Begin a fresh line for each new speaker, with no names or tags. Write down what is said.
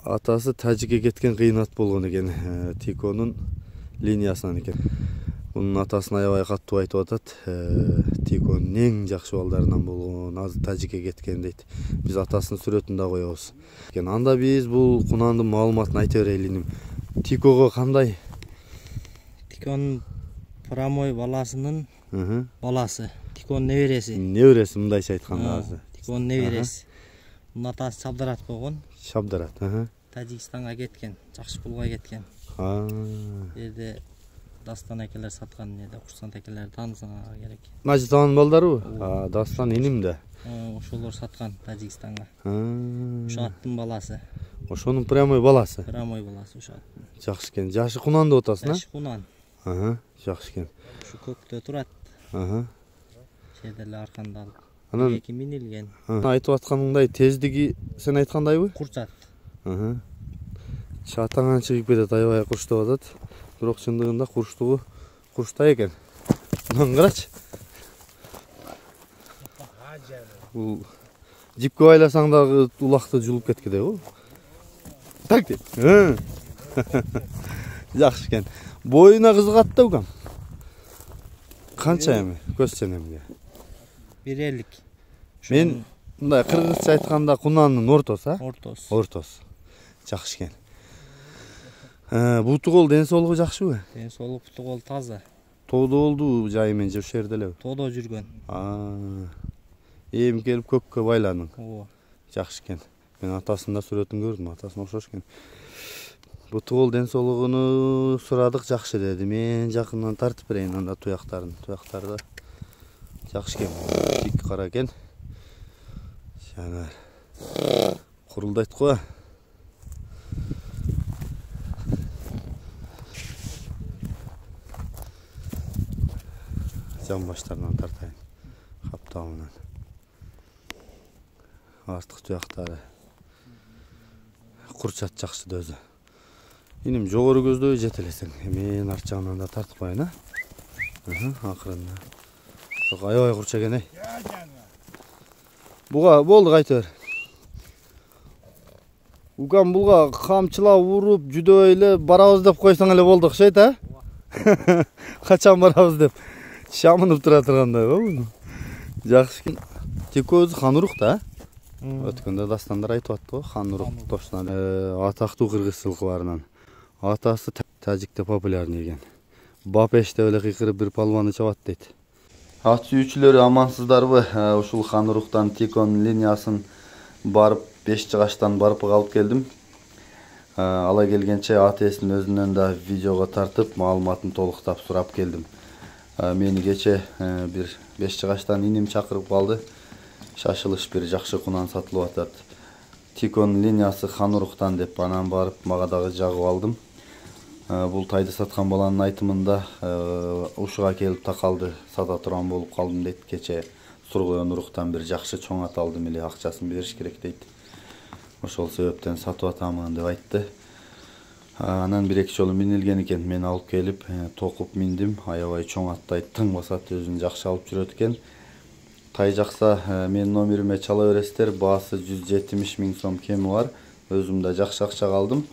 Atası Тәжікке кеткен қиынат болған екен, Тиконың линиясынан екен. Bunun atasına aябай катуу айтып атат. Тиконун эң жакшы балдарынан болгон, азыр Тәжікке кеткен дейт. Биз атасынын сүрөтүн да коебуз. Анда биз бул кунандын маалыматын айта берели. Тикого кандай?
Тиконун прямой баласынын баласы. Тиконун небереси.
Небереси мындайча айтканда азыр.
Тиконун небереси. Мунун атасы Шабдарат болгон.
Шабдарат,
Тажикстанга кеткен, жакшы пулга кеткен. Жерде Дастан экелер саткан, Курсант экелер таанысаңа керек.
Нажитанын балдарыбы? Дастан иним да.
Ошолор саткан Тажикстанга. Ошо аттын баласы.
Ошонун прямой баласы.
Прямой баласы ошо аттын.
Жакшы экен. Жашы кунанды отасың,
Жашы кунан.
Жакшы экен.
Ушу көктө турат. Жерде эле арканда алып.
Анан
эки минилген.
Айтып атканыңдай тездиги сен айткандайбы?
Курчат.
Чатаңан чыгып кетет, аябай курчтап атат. Бирок чындыгында курчтугу курчтай экен. Мынаны карачы. Бул жипке байласаң дагы улакты жулуп кеткидей го. Так дейт. Жакшы экен. Боюна кызыгат да укам. Канча эми көзчөн эмге?
1.50.
Мен мындай кыргызча айтканда кунанын ортосу, Ортос. Жакшы экен. Буту кол ден соолугу жакшыбы?
Ден соолук буту кол таза.
Тоодо болду жайы менен же ошол жерде элеби?
Тоодо жүргөн.
Эми келип көккө байландың.
Ооба.
Жакшы экен. Мен атасында сүрөтүн көрдүм, атасына окшош экен. Буту кол ден соолугуну сурадык, жакшы деди. Мен жакындан тартып берейин анда туяктарды. Туяктарды жакшы экен. Тик кара экен. Жана курулдайт го. Жан баштарынан тартайын. Каптабынан. Артык туяктары. Курчат жакшы да өзү. Иним жогору көздөй жетелесең. Мен арт жагынан да тартып коеюн, акырында. Жок, аябай курча экен, Буга болду кайтыр. Укам булга камчылап уруп, жүдөй эле барабыз деп койсоң эле болду окшойт, Качан барабыз деп. Шамынып тура тургандай го. Жакшы экен. Тико өзү ханурук да, Өткөндө дастандар айтып атты го, ханурук тошунан атактуу кыргыз сылкыларынан. Атасы Тажикте популярный экен. Бапеш деп эле кыйкырып бир палваны чабат дейт. Ат сүйүүчүлөрү амансыздарбы? Ушул хануруктан Тиконун линиясын барып 5 жыгачтан барып алып келдим. Ала келгенче ат ээсинин өзүнөн да видеого тартып, маалыматын толуктап сурап келдим. Мени кече бир 5 жыгачтан иним чакырып калды. Шашылыш бир жакшы кунан сатылып атат. Тиконун линиясы хануруктан деп анан барып мага дагы жагып алдым. Бул тайды саткан баланын айтымында ушуга келип такалды, сата турган болуп калдым дейт. Кече Сургуян уруктан бир жакшы чоң ат алдым эле, акчасын бериш керек дейт. Ошол себептен сатып атамын деп айтты. Анан бир-эки жолу минилген экен, мен алып келип токуп миндим. Аябай чоң аттай тың басат, өзүн жакшы алып жүрөт экен. Тай жакса менин номериме чала бересиздер. Баасы 170 000 сом кеми бар. Өзүм да жакшы акчага алдым.